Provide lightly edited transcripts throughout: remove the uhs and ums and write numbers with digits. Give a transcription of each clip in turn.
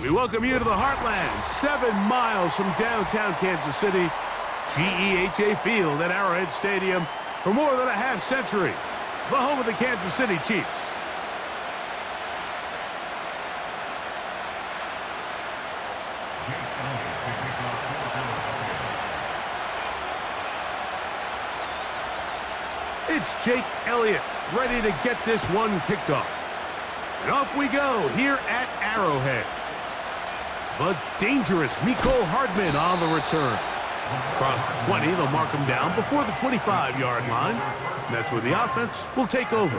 We welcome you to the Heartland, 7 miles from downtown Kansas City, GEHA Field at Arrowhead Stadium for more than a half century, the home of the Kansas City Chiefs. It's Jake Elliott ready to get this one kicked off. And off we go here at Arrowhead. The dangerous Mecole Hardman on the return. Across the 20, they'll mark him down before the 25-yard line. And that's where the offense will take over.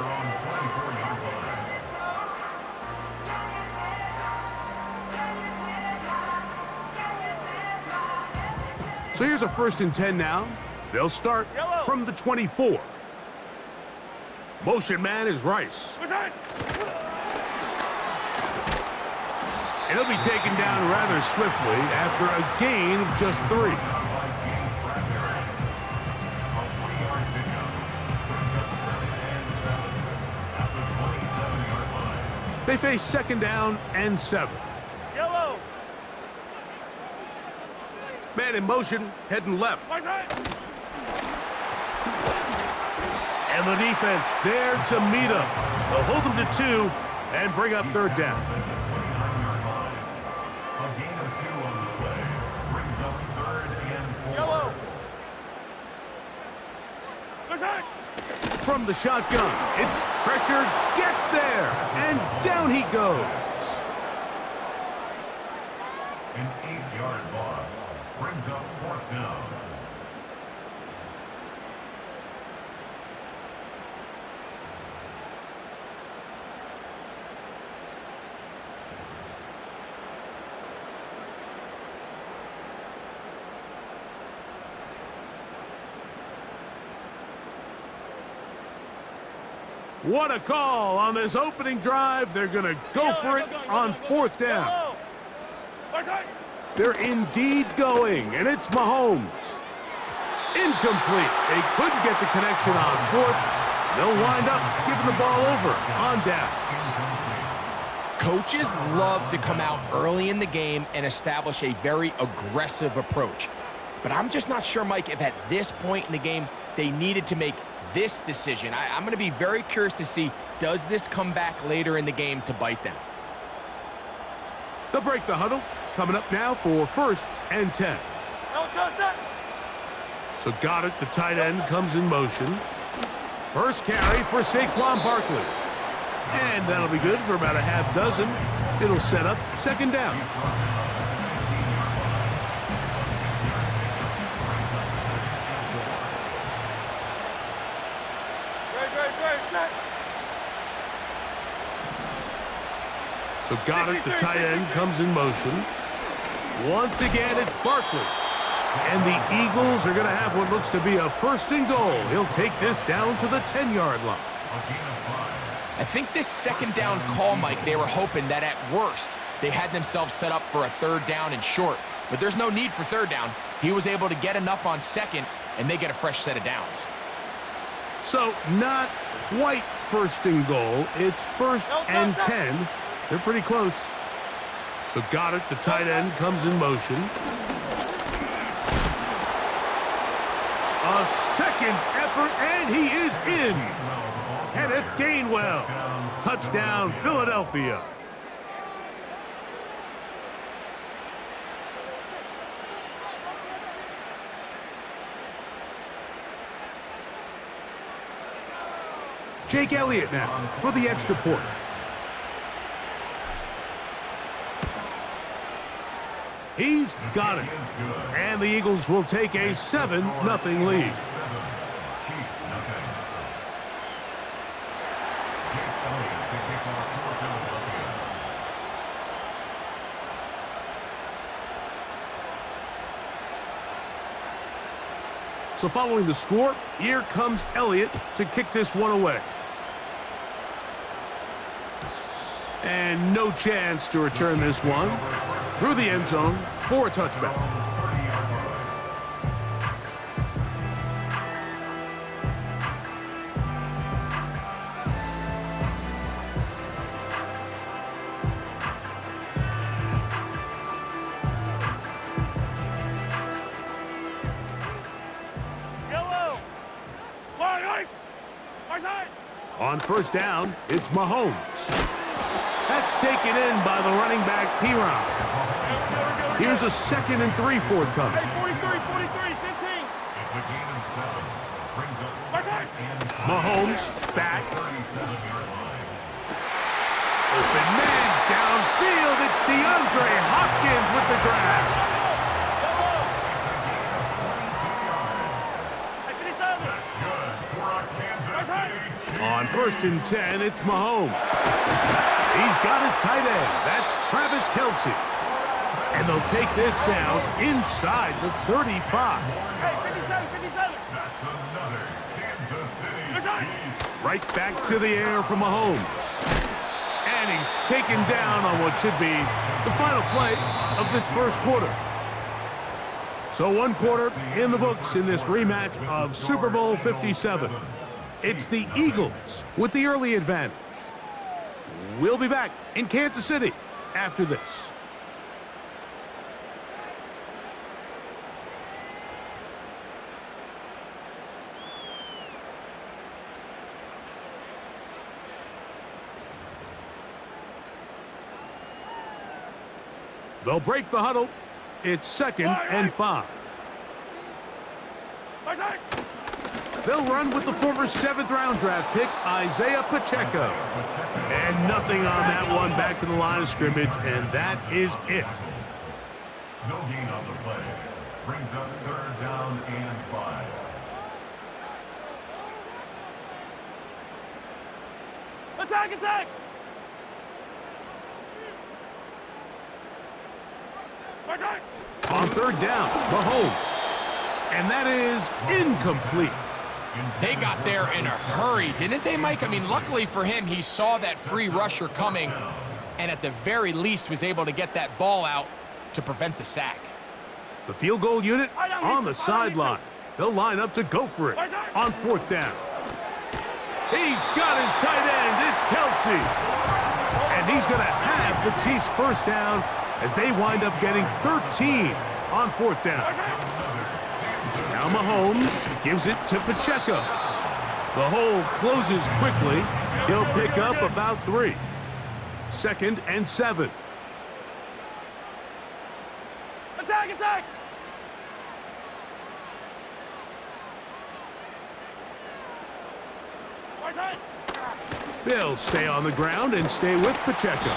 So here's a 1st and 10 now. They'll start from the 24. Motion man is Rice. And he'll be taken down rather swiftly after a gain of just 3. They face 2nd down and 7. Yellow. Man in motion, heading left. And the defense there to meet him. They'll hold them to 2 and bring up 3rd down. Yellow. From the shotgun, it's pressure, gets there, and down he goes. An 8-yard loss brings up 4th down. What a call on this opening drive. They're going to go for it on 4th down. They're indeed going, and it's Mahomes. Incomplete. They couldn't get the connection on 4th. They'll wind up giving the ball over on downs. Coaches love to come out early in the game and establish a very aggressive approach. But I'm just not sure, Mike, if at this point in the game they needed to make this decision. I'm going to be very curious to see, does this come back later in the game to bite them? They'll break the huddle. Coming up now for 1st and 10. So Goddard, the tight end, comes in motion. First carry for Saquon Barkley. And that'll be good for about a half dozen. It'll set up 2nd down. So Goddard, the tight end, comes in motion. Once again, it's Barkley. And the Eagles are going to have what looks to be a 1st and goal. He'll take this down to the 10-yard line. I think this 2nd down call, Mike, they were hoping that at worst they had themselves set up for a 3rd down and short. But there's no need for 3rd down. He was able to get enough on 2nd, and they get a fresh set of downs. So not quite 1st and goal. It's 1st and 10. They're pretty close. So Goddard, the tight end, comes in motion. A 2nd effort, and he is in. Kenneth Gainwell. Touchdown, Philadelphia. Jake Elliott now for the extra point. He's got it. And the Eagles will take a 7-0 lead. So following the score, here comes Elliott to kick this one away. And no chance to return this one through the end zone for a touchback. On first down, it's Mahomes. That's taken in by the running back, Piron. Here's a 2nd and 3 forthcoming. It's a gain of 7. Brings up 2nd and 5. Mahomes back. 37-yard line. Open man downfield. It's DeAndre Hopkins with the grab. That's good for a Kansas City Chiefs. On first and 10, it's Mahomes. He's got his tight end. That's Travis Kelce. And they'll take this down inside the 35. That's another Kansas City Chiefs. Right back to the air for Mahomes. And he's taken down on what should be the final play of this first quarter. So 1 quarter in the books in this rematch of Super Bowl 57. It's the Eagles with the early advantage. We'll be back in Kansas City after this. They'll break the huddle. It's 2nd and 5. They'll run with the former 7th-round draft pick, Isaiah Pacheco. And nothing on that one, back to the line of scrimmage, and that is it. No gain on the play. Brings up 3rd down and 5. Attack! On 3rd down, Mahomes. And that is incomplete. They got there in a hurry, didn't they, Mike? I mean, luckily for him, he saw that free rusher coming and at the very least was able to get that ball out to prevent the sack. The field goal unit on the sideline. They'll line up to go for it on 4th down. He's got his tight end. It's Kelce. And he's going to have the Chiefs' first down as they wind up getting 13 on 4th down. Now Mahomes gives it to Pacheco. The hole closes quickly. He'll pick up about 3. 2nd and 7. Attack! They'll stay on the ground and stay with Pacheco.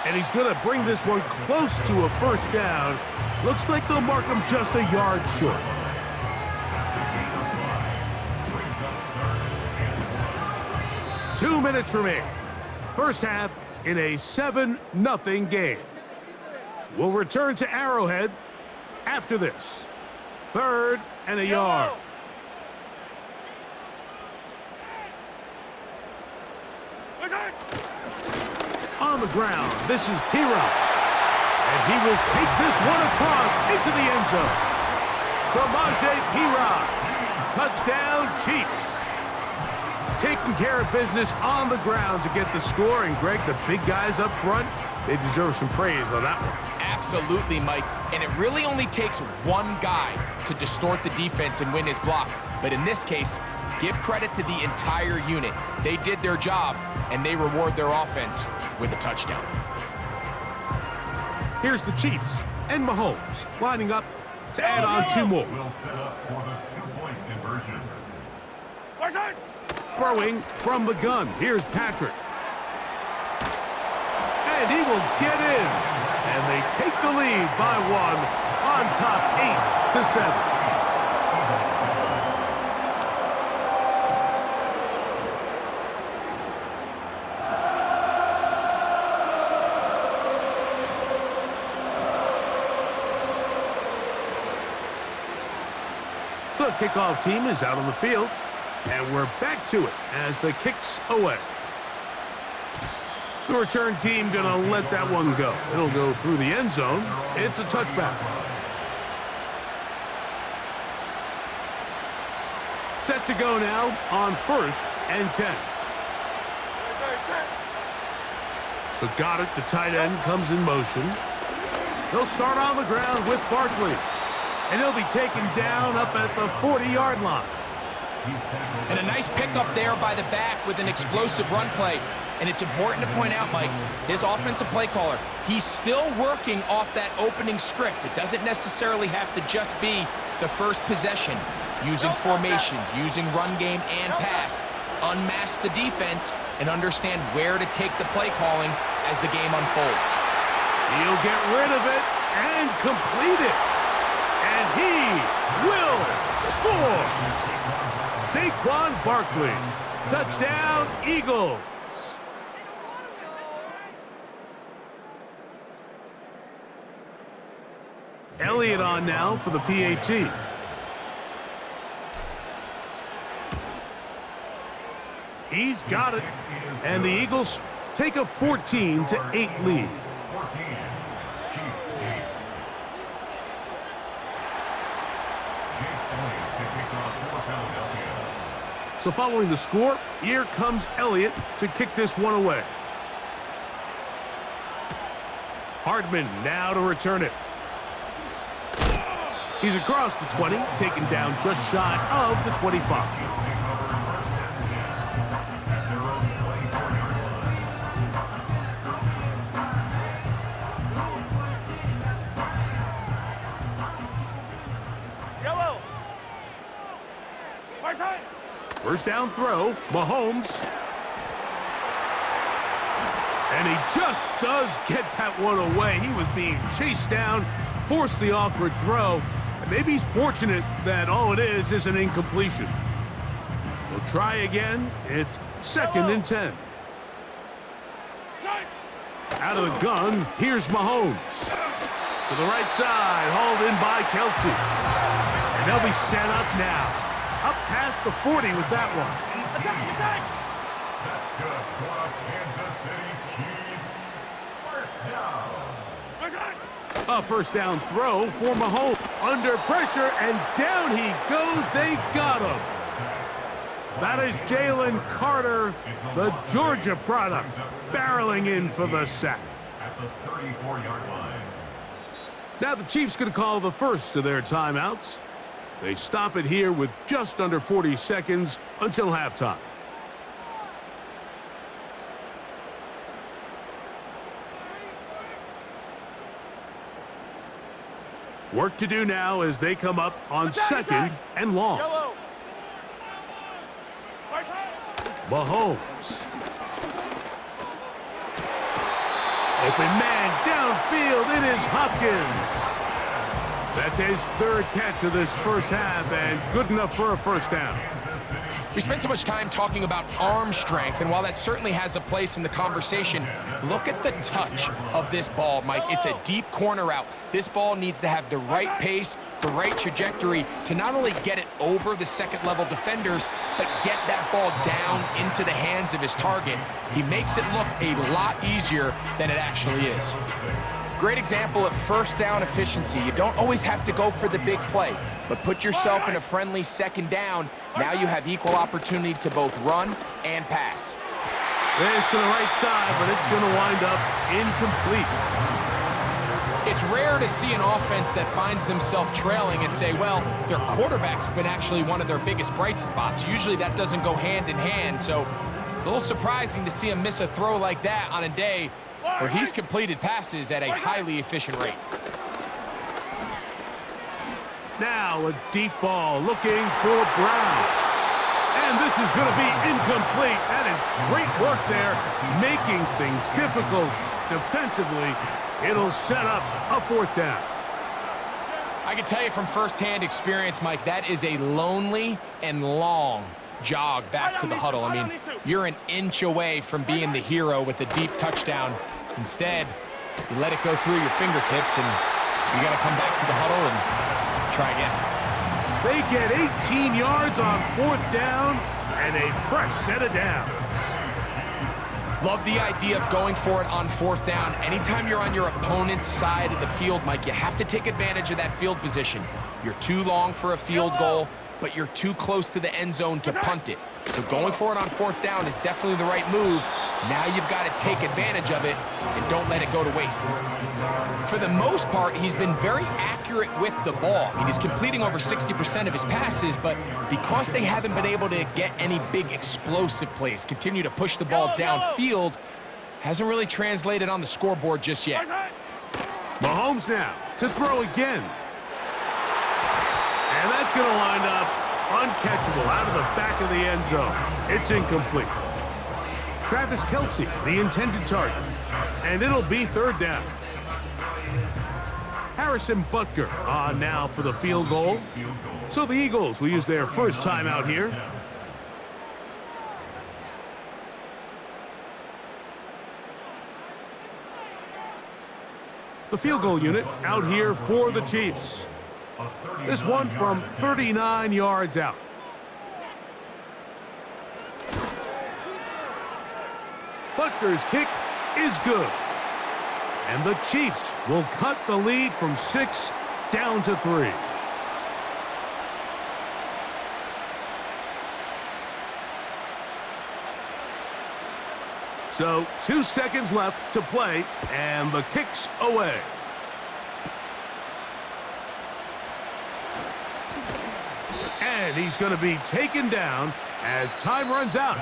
And he's going to bring this one close to a first down. Looks like they'll mark him just a yard short. 2 minutes remain. First half in a 7-0 game. We'll return to Arrowhead after this. 3rd and a yard. On the ground, this is Piron. And he will take this one across into the end zone. Samaje Piron. Touchdown, Chiefs. Taking care of business on the ground to get the score. And, Greg, the big guys up front, they deserve some praise on that one. Absolutely, Mike. And it really only takes one guy to distort the defense and win his block. But in this case, give credit to the entire unit. They did their job, and they reward their offense with a touchdown. Here's the Chiefs and Mahomes lining up to add on 2 more. Will set up for the 2-point conversion. Throwing from the gun. Here's Patrick. And he will get in. And they take the lead by 1 on top 8-7. The kickoff team is out on the field, and we're back to it as the kick's away. The return team gonna let that one go. It'll go through the end zone. It's a touchback. Set to go now on 1st and 10. So got it. The tight end comes in motion. He'll start on the ground with Barkley. And he'll be taken down up at the 40-yard line. And a nice pickup there by the back with an explosive run play. And it's important to point out, Mike, his offensive play caller, he's still working off that opening script. It doesn't necessarily have to just be the first possession. Using formations, using run game and pass. Unmask the defense and understand where to take the play calling as the game unfolds. He'll get rid of it and complete it. And he will score. Saquon Barkley. Touchdown, Eagles. Elliott on now for the PAT. He's got it. And the Eagles take a 14-8 lead. So following the score, here comes Elliott to kick this one away. Hardman now to return it. He's across the 20, taken down just shy of the 25. Yellow. Right side. First down throw, Mahomes. And he just does get that one away. He was being chased down, forced the awkward throw. And maybe he's fortunate that all it is an incompletion. We'll try again. It's 2nd and 10. Out of the gun, here's Mahomes. To the right side, hauled in by Kelsey. And they'll be set up now. Up past the 40 with that one. Attack, attack. That's good. Going up Kansas City Chiefs. First down. Right side. A first down throw for Mahomes. Under pressure, and down he goes. They got him. That is Jalen Carter, the Georgia product, barreling in for the sack. At the 34-yard line. Now the Chiefs going to call the first of their timeouts. They stop it here with just under 40 seconds until halftime. Work to do now as they come up on second and long. Yellow. Right side. Mahomes. Open man downfield. It is Hopkins. That's his 3rd catch of this first half and good enough for a first down. We spent so much time talking about arm strength, and while that certainly has a place in the conversation, look at the touch of this ball, Mike. It's a deep corner route. This ball needs to have the right pace, the right trajectory to not only get it over the second-level defenders, but get that ball down into the hands of his target. He makes it look a lot easier than it actually is. Great example of first down efficiency. You don't always have to go for the big play, but put yourself in a friendly second down. Now you have equal opportunity to both run and pass. This to the right side, but it's going to wind up incomplete. It's rare to see an offense that finds themselves trailing and say, well, their quarterback's been actually one of their biggest bright spots. Usually that doesn't go hand in hand, so it's a little surprising to see him miss a throw like that on a day where he's completed passes at a highly efficient rate. Now a deep ball looking for Brown. And this is going to be incomplete. That is great work there, making things difficult defensively. It'll set up a 4th down. I can tell you from firsthand experience, Mike, that is a lonely and long jog back to the huddle. I mean, you're an inch away from being the hero with a deep touchdown. Instead, you let it go through your fingertips, and you got to come back to the huddle and try again. They get 18 yards on 4th down and a fresh set of downs. Love the idea of going for it on 4th down. Anytime you're on your opponent's side of the field, Mike, you have to take advantage of that field position. You're too long for a field goal, but you're too close to the end zone to punt it. So going for it on 4th down is definitely the right move. Now you've got to take advantage of it and don't let it go to waste. For the most part, he's been very accurate accurate with the ball. I mean, he's completing over 60% of his passes, but because they haven't been able to get any big explosive plays, continue to push the ball downfield, hasn't really translated on the scoreboard just yet. Mahomes now to throw again. And that's going to wind up uncatchable out of the back of the end zone. It's incomplete. Travis Kelce, the intended target. And it'll be third down. Harrison Butker on now for the field goal. So the Eagles will use their first time out here. The field goal unit out here for the Chiefs. This one from 39 yards out. Butker's kick is good. And the Chiefs will cut the lead from 6 down to 3. So 2 seconds left to play, and the kick's away. And he's going to be taken down as time runs out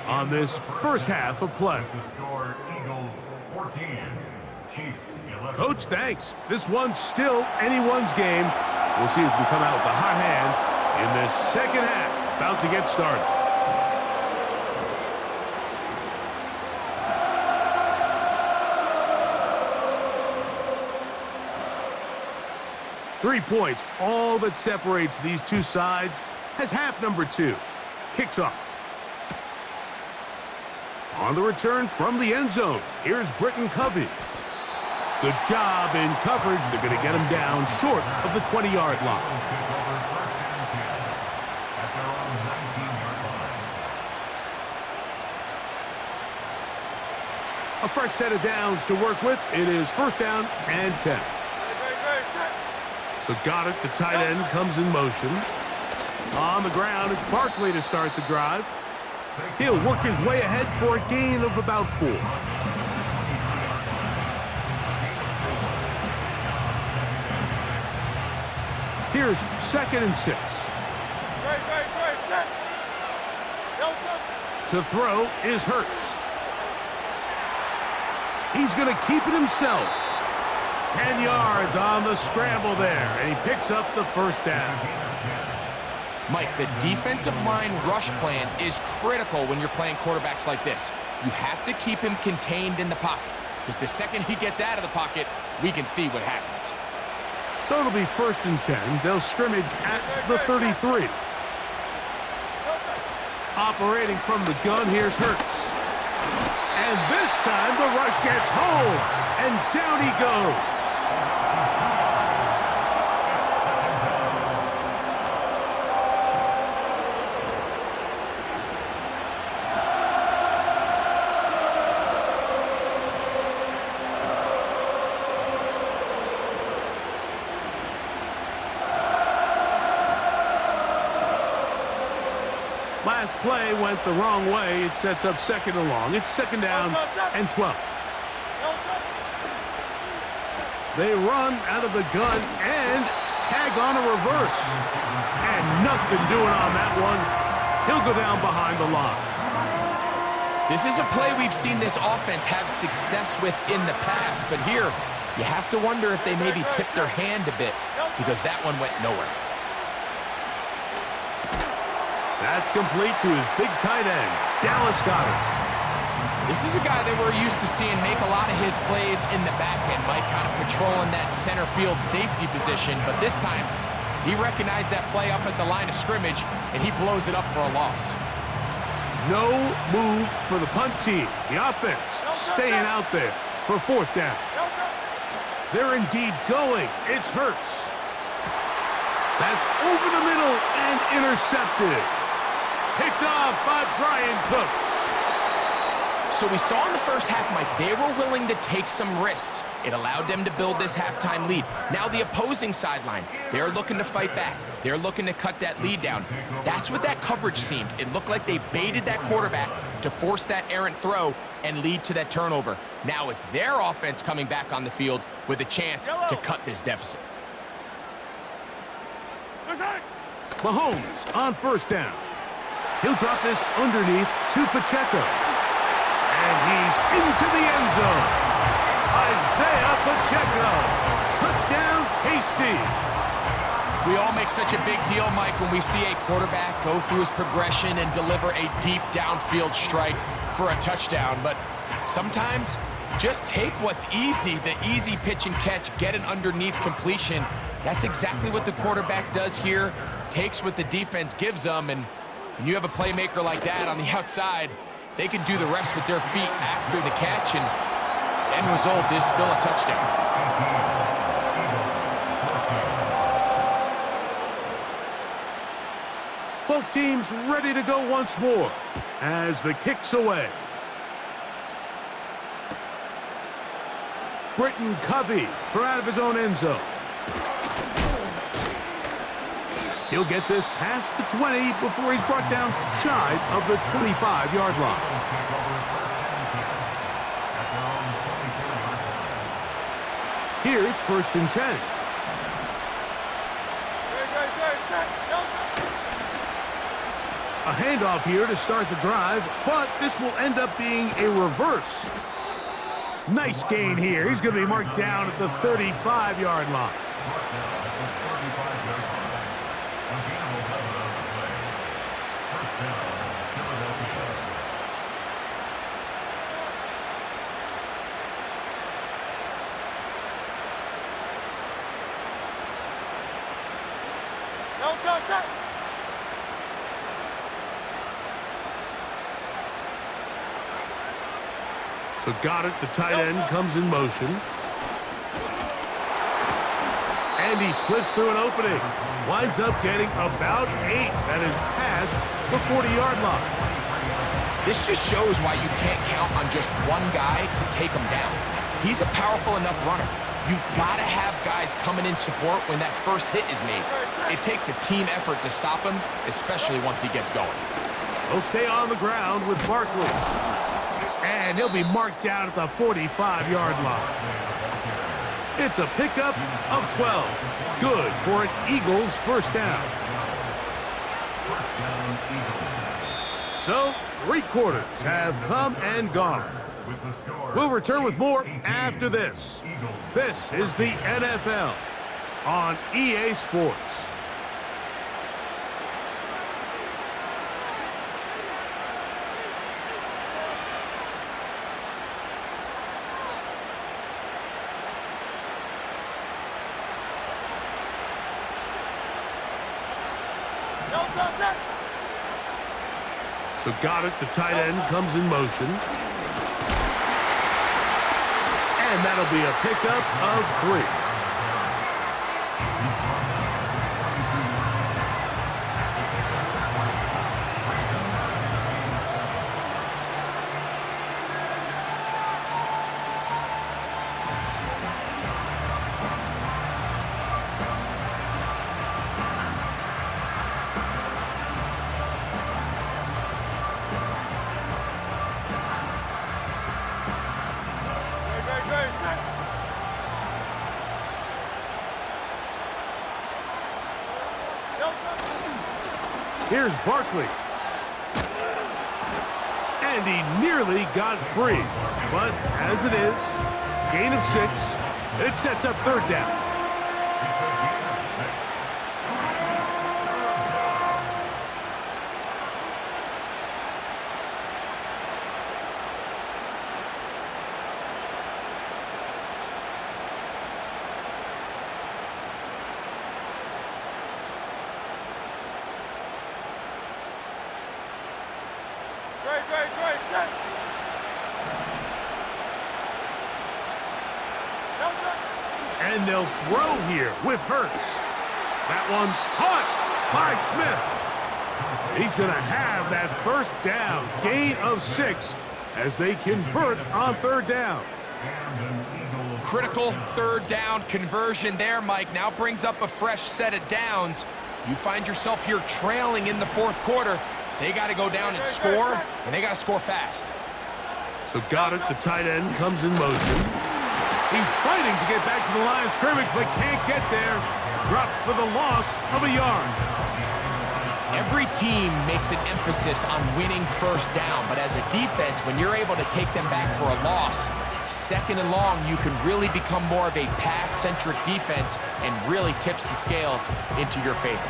on this first half of play. The score, Eagles 14, Chiefs 11. Coach, thanks. This one's still anyone's game. We'll see if we come out with a hot hand in this second half. About to get started. Three points, all that separates these two sides, has half number 2. Kicks off. On the return from the end zone, here's Britton Covey. Good job in coverage. They're going to get him down short of the 20-yard line. A fresh set of downs to work with. It is first down and 10. So got it. The tight end comes in motion. On the ground, it's Barkley to start the drive. He'll work his way ahead for a gain of about 4. Here's 2nd and 6. To throw is Hurts. He's going to keep it himself. 10 yards on the scramble there, and he picks up the first down. Mike, the defensive line rush plan is critical when you're playing quarterbacks like this. You have to keep him contained in the pocket, because the second he gets out of the pocket, we can see what happens. So it'll be 1st and 10. They'll scrimmage at the 33. Operating from the gun, here's Hurts. And this time the rush gets home, and down he goes. Last play went the wrong way. It sets up 2nd and long. It's 2nd down and 12. They run out of the gun and tag on a reverse. And nothing doing on that one. He'll go down behind the line. This is a play we've seen this offense have success with in the past, but here you have to wonder if they maybe tipped their hand a bit, because that one went nowhere. That's complete to his big tight end, Dallas Goedert. This is a guy that we're used to seeing make a lot of his plays in the back end, Mike, kind of patrolling that center field safety position, but this time he recognized that play up at the line of scrimmage, and he blows it up for a loss. No move for the punt team. The offense staying out there for 4th down. They're indeed going. It's Hurts. That's over the middle and intercepted. Picked off by Brian Cook. So we saw in the first half, Mike, they were willing to take some risks. It allowed them to build this halftime lead. Now the opposing sideline, they're looking to fight back. They're looking to cut that lead down. That's what that coverage seemed. It looked like they baited that quarterback to force that errant throw and lead to that turnover. Now it's their offense coming back on the field with a chance to cut this deficit. Mahomes on first down. He'll drop this underneath to Pacheco. And he's into the end zone. Isaiah Pacheco. Touchdown, KC. We all make such a big deal, Mike, when we see a quarterback go through his progression and deliver a deep downfield strike for a touchdown. But sometimes, just take what's easy, the easy pitch and catch, get an underneath completion. That's exactly what the quarterback does here, takes what the defense gives them, and when you have a playmaker like that on the outside, they can do the rest with their feet after the catch, and the end result is still a touchdown. Both teams ready to go once more as the kick's away. Britton Covey for out of his own end zone. He'll get this past the 20 before he's brought down shy of the 25-yard line. Here's 1st and 10. A handoff here to start the drive, but this will end up being a reverse. Nice gain here. He's going to be marked down at the 35-yard line. So got it. The tight end comes in motion. And he slips through an opening. Winds up getting about 8. That is past the 40-yard line. This just shows why you can't count on just one guy to take him down. He's a powerful enough runner. You gotta have guys coming in support when that first hit is made. It takes a team effort to stop him, especially once he gets going. He'll stay on the ground with Barkley. And he'll be marked down at the 45-yard line. It's a pickup of 12. Good for an Eagles first down. So, 3 quarters have come and gone. We'll return with more after this. This is the NFL on EA Sports. So got it. The tight end comes in motion. And that'll be a pickup of 3. Here's Barkley. And he nearly got free. But as it is, gain of 6. It sets up 3rd down. And they'll throw here with Hurts. That one caught by Smith. He's going to have that first down, gain of 6, as they convert on 3rd down. Critical 3rd down conversion there, Mike. Now brings up a fresh set of downs. You find yourself here trailing in the 4th quarter. They got to go down and score, and they got to score fast. So got it. The tight end comes in motion. He's fighting to get back to the line of scrimmage, but can't get there. Dropped for the loss of a yard. Every team makes an emphasis on winning first down, but as a defense, when you're able to take them back for a loss, second and long, you can really become more of a pass-centric defense and really tips the scales into your favor.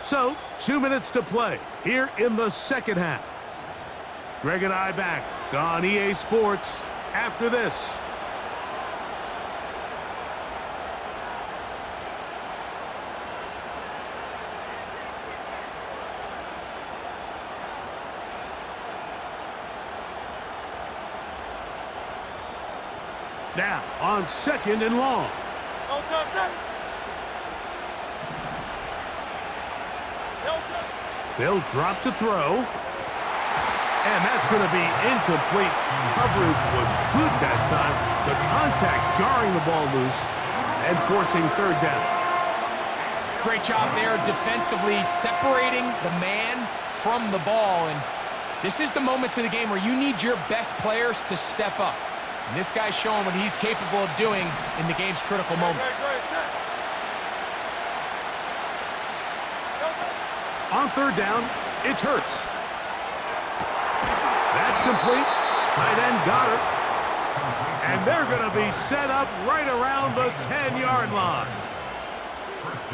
So, 2 minutes to play here in the second half. Greg and I back on EA Sports after this. Now, on second and long. They'll drop to throw. And that's going to be incomplete. Coverage was good that time. The contact jarring the ball loose and forcing third down. Great job there defensively, separating the man from the ball. And this is the moments of the game where you need your best players to step up. And this guy's showing what he's capable of doing in the game's critical moment. On third down, it's Hurts. That's complete. Tight end got it. And they're going to be set up right around the 10-yard line.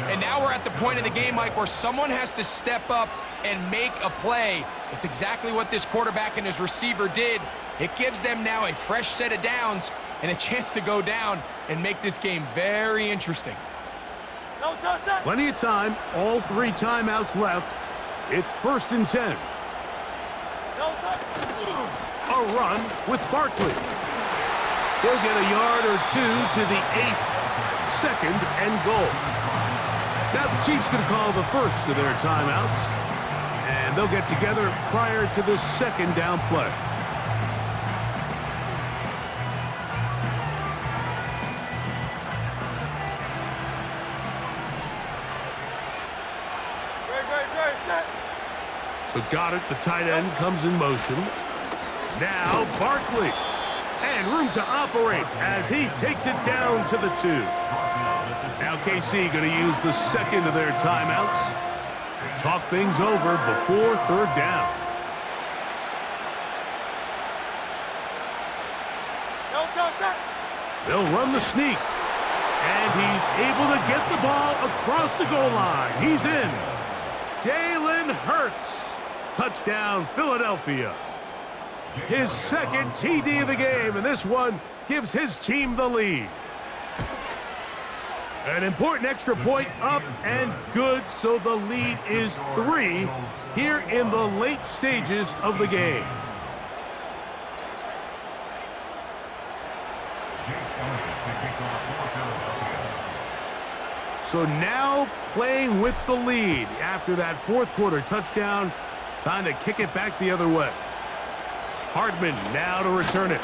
And now we're at the point of the game, Mike, where someone has to step up and make a play. It's exactly what this quarterback and his receiver did. It gives them now a fresh set of downs and a chance to go down and make this game very interesting. Plenty of time. All 3 timeouts left. It's 1st and 10. A run with Barkley. He'll get a yard or 2 to the 8. 2nd and goal. Now the Chiefs going to call the first of their timeouts. And they'll get together prior to the second down play. So got it. The tight end comes in motion. Now Barkley. And room to operate as he takes it down to the 2. Now KC going to use the second of their timeouts. Talk things over before third down. They'll run the sneak. And he's able to get the ball across the goal line. He's in. Jalen Hurts. Touchdown, Philadelphia. His second TD of the game, and this one gives his team the lead. An important extra point up and good, so the lead is 3 here in the late stages of the game. So now playing with the lead after that fourth quarter touchdown. Time to kick it back the other way. Hardman now to return it.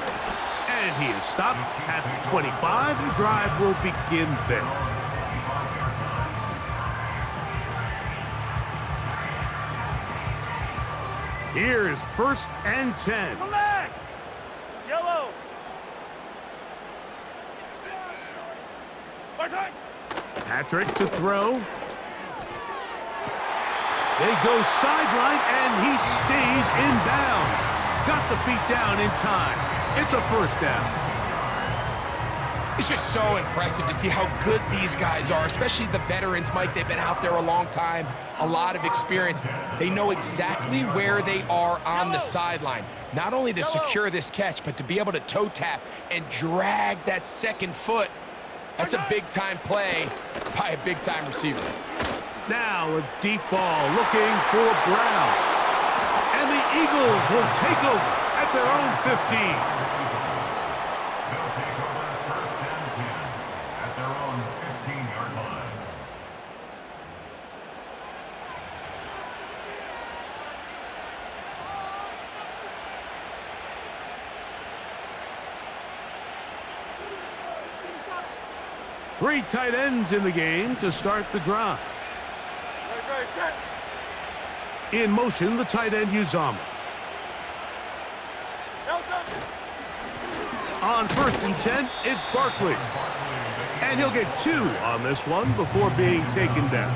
And he is stopped at the 25. The drive will begin there. Here's 1st and 10. Yellow. Patrick to throw. They go sideline, and he stays in bounds. Got the feet down in time. It's a first down. It's just so impressive to see how good these guys are, especially the veterans, Mike. They've been out there a long time, a lot of experience. They know exactly where they are on the sideline, not only to secure this catch, but to be able to toe tap and drag that second foot. That's a big-time play by a big-time receiver. Now a deep ball looking for Brown. And the Eagles will take over at their own 15. They'll take over 1st and 10 at their own 15-yard line. Three tight ends in the game to start the drive. In motion, the tight end Uzama. On 1st and 10, it's Barkley. And he'll get 2 on this one before being taken down.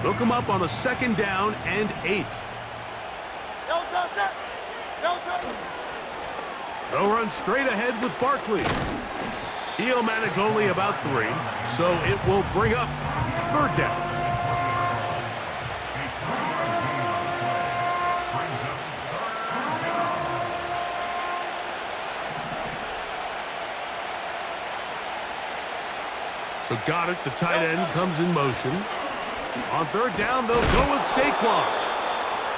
They'll come up on a 2nd down and 8. They'll run straight ahead with Barkley. He'll manage only about 3, so it will bring up 3rd down. So got it, the tight end comes in motion. On 3rd down, they'll go with Saquon.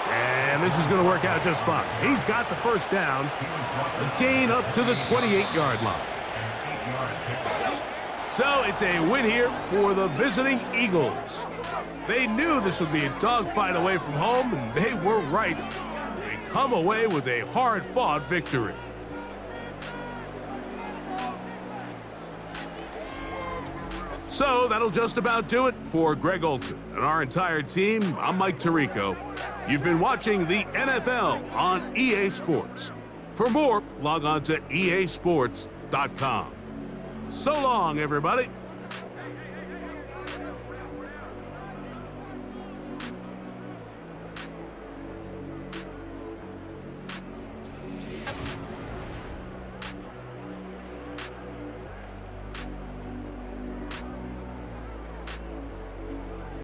And this is going to work out just fine. He's got the 1st down. A gain up to the 28-yard line. So it's a win here for the visiting Eagles. They knew this would be a dogfight away from home, and they were right. They come away with a hard-fought victory. So that'll just about do it for Greg Olson and our entire team. I'm Mike Tirico. You've been watching the NFL on EA Sports. For more, log on to easports.com. So long, everybody.